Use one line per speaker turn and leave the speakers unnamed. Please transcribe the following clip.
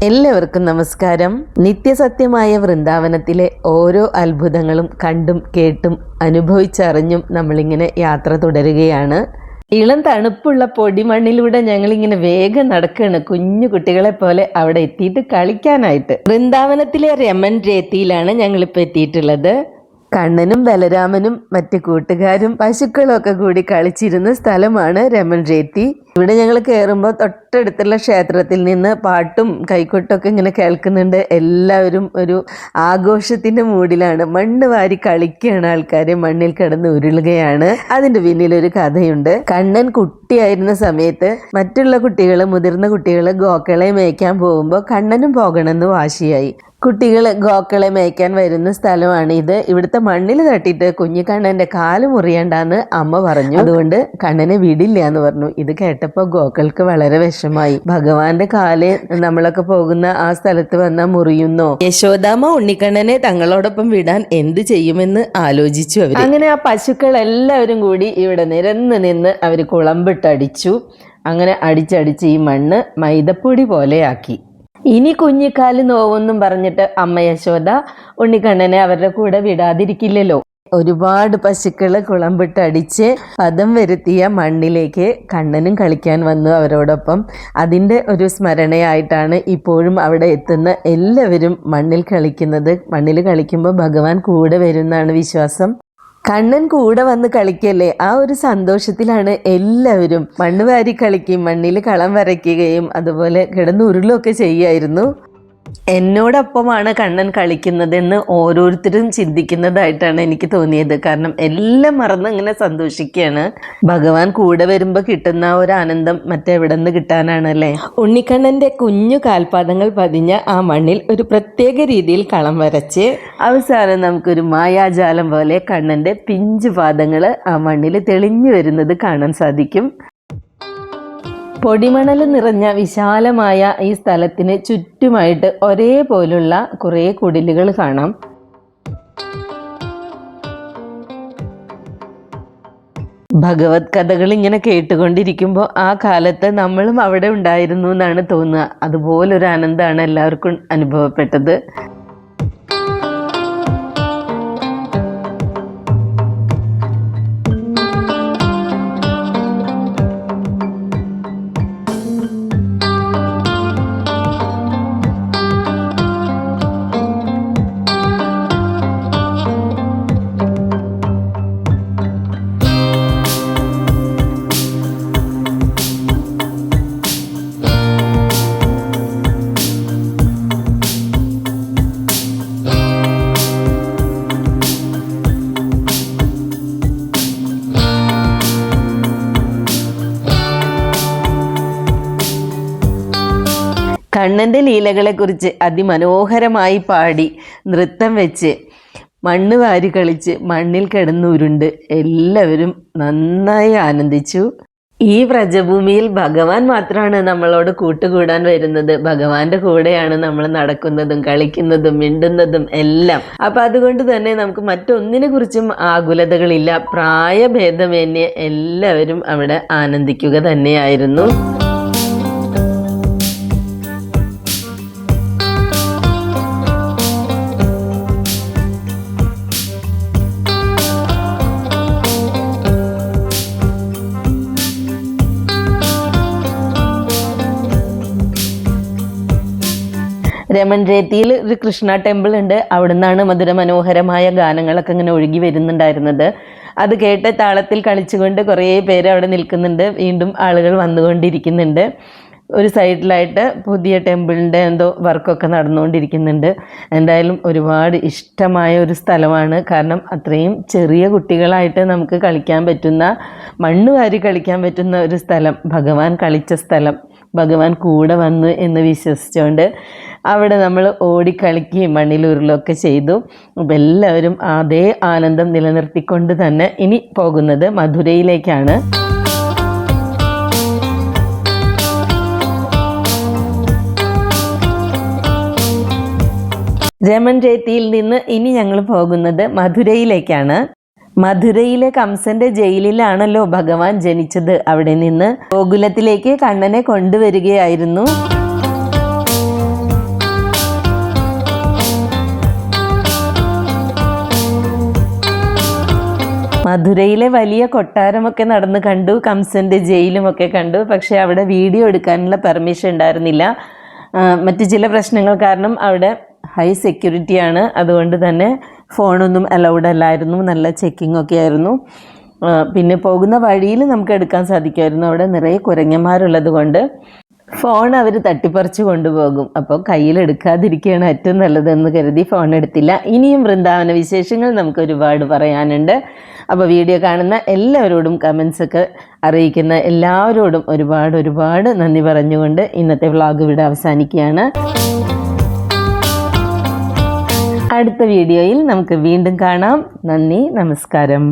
എല്ലാവർക്കും നമസ്കാരം. നിത്യസത്യമായ വൃന്ദാവനത്തിലെ ഓരോ അത്ഭുതങ്ങളും കണ്ടും കേട്ടും അനുഭവിച്ചറിഞ്ഞും നമ്മളിങ്ങനെ യാത്ര തുടരുകയാണ്. ഇളം തണുപ്പുള്ള പൊടിമണ്ണിലൂടെ ഞങ്ങളിങ്ങനെ വേഗം നടക്കുകയാണ്, കുഞ്ഞു കുട്ടികളെ പോലെ അവിടെ എത്തിയിട്ട് കളിക്കാനായിട്ട്. വൃന്ദാവനത്തിലെ രമൺ രേത്തിയിലാണ് ഞങ്ങളിപ്പോൾ എത്തിയിട്ടുള്ളത്. കണ്ണനും ബലരാമനും മറ്റു കൂട്ടുകാരും പശുക്കളും ഒക്കെ കൂടി കളിച്ചിരുന്ന സ്ഥലമാണ് രമൺ രേത്തി. ഇവിടെ ഞങ്ങൾ കയറുമ്പോൾ തൊട്ടടുത്തുള്ള ക്ഷേത്രത്തിൽ നിന്ന് പാട്ടും കൈക്കൊട്ടൊക്കെ ഇങ്ങനെ കേൾക്കുന്നുണ്ട്. എല്ലാവരും ഒരു ആഘോഷത്തിന്റെ മൂഡിലാണ്. മണ്ണ് വാരി കളിക്കുകയാണ് ആൾക്കാർ, മണ്ണിൽ കിടന്ന് ഉരുളുകയാണ്. അതിന്റെ പിന്നിൽ ഒരു കഥയുണ്ട്. കണ്ണൻ കുട്ടിയായിരുന്ന സമയത്ത് മറ്റുള്ള കുട്ടികൾ, മുതിർന്ന കുട്ടികൾ ഗോക്കളെ മേയ്ക്കാൻ പോകുമ്പോൾ കണ്ണനും പോകണമെന്ന് വാശിയായി. കുട്ടികൾ ഗോക്കളെ മേയ്ക്കാൻ വരുന്ന സ്ഥലമാണ് ഇത്. ഇവിടുത്തെ മണ്ണിൽ തട്ടിയിട്ട് കുഞ്ഞിക്കണ്ണന്റെ കാല് മുറിയണ്ടെന്ന് അമ്മ പറഞ്ഞു. അതുകൊണ്ട് കണ്ണനെ വിടില്ല എന്ന് പറഞ്ഞു. ഇത് കേട്ടപ്പോൾ ഗോക്കൾക്ക് വളരെ വിഷമായി. ഭഗവാന്റെ കാല് നമ്മളൊക്കെ പോകുന്ന ആ സ്ഥലത്ത് വന്നാൽ മുറിയുന്നോ? യശോദാമ്മ ഉണ്ണിക്കണ്ണനെ തങ്ങളോടൊപ്പം വിടാൻ എന്ത് ചെയ്യുമെന്ന് ആലോചിച്ചു അവർ. അങ്ങനെ ആ പശുക്കൾ എല്ലാവരും കൂടി ഇവിടെ നിരന്ന് നിന്ന് അവർ കുളമ്പിട്ടടിച്ചു. അങ്ങനെ അടിച്ചടിച്ച് ഈ മണ്ണ് മൈദപ്പൊടി പോലെയാക്കി. ഇനി കുഞ്ഞിക്കാല് നോവെന്നും പറഞ്ഞിട്ട് അമ്മ യശോദ ഉണ്ണിക്കണ്ണനെ അവരുടെ കൂടെ വിടാതിരിക്കില്ലല്ലോ. ഒരുപാട് പശുക്കള് കുളമ്പിട്ടടിച്ച് പദം വരുത്തിയ മണ്ണിലേക്ക് കണ്ണനും കളിക്കാൻ വന്നു അവരോടൊപ്പം. അതിൻ്റെ ഒരു സ്മരണയായിട്ടാണ് ഇപ്പോഴും അവിടെ എത്തുന്ന എല്ലാവരും മണ്ണിൽ കളിക്കുന്നത്. മണ്ണിൽ കളിക്കുമ്പോൾ ഭഗവാൻ കൂടെ വരുമെന്നാണ് വിശ്വാസം. കണ്ണൻ കൂടെ വന്ന് കളിക്കല്ലേ, ആ ഒരു സന്തോഷത്തിലാണ് എല്ലാവരും. മണ്ണ് വാരി കളിക്കുകയും മണ്ണിൽ കളം വരയ്ക്കുകയും അതുപോലെ കിടന്ന് ഉരുളൊക്കെ ചെയ്യായിരുന്നു. എന്നോടൊപ്പമാണ് കണ്ണൻ കളിക്കുന്നതെന്ന് ഓരോരുത്തരും ചിന്തിക്കുന്നതായിട്ടാണ് എനിക്ക് തോന്നിയത്. കാരണം എല്ലാം മറന്ന് ഇങ്ങനെ സന്തോഷിക്കുകയാണ്. ഭഗവാൻ കൂടെ വരുമ്പോൾ കിട്ടുന്ന ഒരു ആനന്ദം മറ്റെവിടെ നിന്ന് കിട്ടാനാണല്ലേ. ഉണ്ണിക്കണ്ണന്റെ കുഞ്ഞു കാൽപാദങ്ങൾ പതിഞ്ഞ ആ മണ്ണിൽ ഒരു പ്രത്യേക രീതിയിൽ കളം വരച്ച് അവസാനം നമുക്കൊരു മായാജാലം പോലെ കണ്ണന്റെ പിഞ്ചു പാദങ്ങൾ ആ മണ്ണിൽ തെളിഞ്ഞു വരുന്നത് കാണാൻ സാധിക്കും. പൊടിമണൽ നിറഞ്ഞ വിശാലമായ ഈ സ്ഥലത്തിന് ചുറ്റുമായിട്ട് ഒരേപോലുള്ള കുറേ കുടിലുകൾ കാണാം. ഭഗവത് കഥകൾ ഇങ്ങനെ കേട്ടുകൊണ്ടിരിക്കുമ്പോൾ ആ കാലത്ത് നമ്മളും അവിടെ ഉണ്ടായിരുന്നു എന്നാണ് തോന്നുക. അതുപോലൊരു ആനന്ദമാണ് എല്ലാവർക്കും അനുഭവപ്പെട്ടത്. കണ്ണൻ്റെ ലീലകളെക്കുറിച്ച് അതിമനോഹരമായി പാടി നൃത്തം വെച്ച് മണ്ണ് വാരി കളിച്ച് മണ്ണിൽ കിടന്നുരുണ്ട് എല്ലാവരും നന്നായി ആനന്ദിച്ചു. ഈ വ്രജഭൂമിയിൽ ഭഗവാൻ മാത്രമാണ് നമ്മളോട് കൂട്ടുകൂടാൻ വരുന്നത്. ഭഗവാന്റെ കൂടെയാണ് നമ്മൾ നടക്കുന്നതും കളിക്കുന്നതും മിണ്ടുന്നതും എല്ലാം. അപ്പം അതുകൊണ്ട് തന്നെ നമുക്ക് മറ്റൊന്നിനെ കുറിച്ചും ആകുലതകളില്ല. പ്രായഭേദമന്യേ എല്ലാവരും അവിടെ ആനന്ദിക്കുക തന്നെയായിരുന്നു. രമൺ രേത്തിയിൽ ഒരു കൃഷ്ണ ടെമ്പിൾ ഉണ്ട്. അവിടെ നിന്നാണ് മധുരമനോഹരമായ ഗാനങ്ങളൊക്കെ ഇങ്ങനെ ഒഴുകി വരുന്നുണ്ടായിരുന്നത്. അത് കേട്ട് താളത്തിൽ കളിച്ചുകൊണ്ട് കുറേ പേര് അവിടെ നിൽക്കുന്നുണ്ട്. വീണ്ടും ആളുകൾ വന്നുകൊണ്ടിരിക്കുന്നുണ്ട്. ഒരു സൈഡിലായിട്ട് പുതിയ ടെമ്പിളിൻ്റെ എന്തോ വർക്കൊക്കെ നടന്നുകൊണ്ടിരിക്കുന്നുണ്ട്. എന്തായാലും ഒരുപാട് ഇഷ്ടമായ ഒരു സ്ഥലമാണ്. കാരണം അത്രയും ചെറിയ കുട്ടികളായിട്ട് നമുക്ക് കളിക്കാൻ പറ്റുന്ന, മണ്ണ് വാരി കളിക്കാൻ പറ്റുന്ന ഒരു സ്ഥലം, ഭഗവാൻ കളിച്ച സ്ഥലം, ഭഗവാൻ കൂടെ വന്നു എന്ന് വിശ്വസിച്ചുകൊണ്ട് അവിടെ നമ്മൾ ഓടിക്കളിക്കുകയും മണ്ണിലുരുളൊക്കെ ചെയ്തു. അപ്പം എല്ലാവരും അതേ ആനന്ദം നിലനിർത്തിക്കൊണ്ട് തന്നെ ഇനി പോകുന്നത് മധുരയിലേക്കാണ്. രമൺ രേത്തിയിൽ നിന്ന് ഇനി ഞങ്ങൾ പോകുന്നത് മധുരയിലേക്കാണ്. മധുരയിലെ കംസന്റെ ജയിലിലാണല്ലോ ഭഗവാൻ ജനിച്ചത്. അവിടെ നിന്ന് ഗോകുലത്തിലേക്ക് കണ്ണനെ കൊണ്ടുവരികയായിരുന്നു. മധുരയിലെ വലിയ കൊട്ടാരമൊക്കെ നടന്ന് കണ്ടു, കംസൻ്റെ ജയിലുമൊക്കെ കണ്ടു. പക്ഷേ അവിടെ വീഡിയോ എടുക്കാനുള്ള പെർമിഷൻ ഉണ്ടായിരുന്നില്ല. മറ്റു ചില പ്രശ്നങ്ങൾ കാരണം അവിടെ ഹൈ സെക്യൂരിറ്റിയാണ്. അതുകൊണ്ട് തന്നെ ഫോണൊന്നും അലൗഡ് അല്ലായിരുന്നു. നല്ല ചെക്കിംഗ് ഒക്കെ ആയിരുന്നു. പിന്നെ പോകുന്ന വഴിയിൽ നമുക്ക് എടുക്കാൻ സാധിക്കുമായിരുന്നു. അവിടെ നിറയെ കുരങ്ങന്മാരുള്ളത് കൊണ്ട് ഫോൺ അവർ തട്ടിപ്പറിച്ച് കൊണ്ടുപോകും. അപ്പോൾ കയ്യിലെടുക്കാതിരിക്കുകയാണ് ഏറ്റവും നല്ലതെന്ന് കരുതി ഫോൺ എടുത്തില്ല. ഇനിയും വൃന്ദാവന വിശേഷങ്ങൾ നമുക്ക് ഒരുപാട് പറയാനുണ്ട്. അപ്പോൾ വീഡിയോ കാണുന്ന എല്ലാവരോടും കമൻസൊക്കെ അറിയിക്കുന്ന എല്ലാവരോടും ഒരുപാട് നന്ദി പറഞ്ഞുകൊണ്ട് ഇന്നത്തെ വ്ളോഗ് ഇവിടെ അവസാനിക്കുകയാണ്. അടുത്ത വീഡിയോയിൽ നമുക്ക് വീണ്ടും കാണാം. നന്ദി, നമസ്കാരം.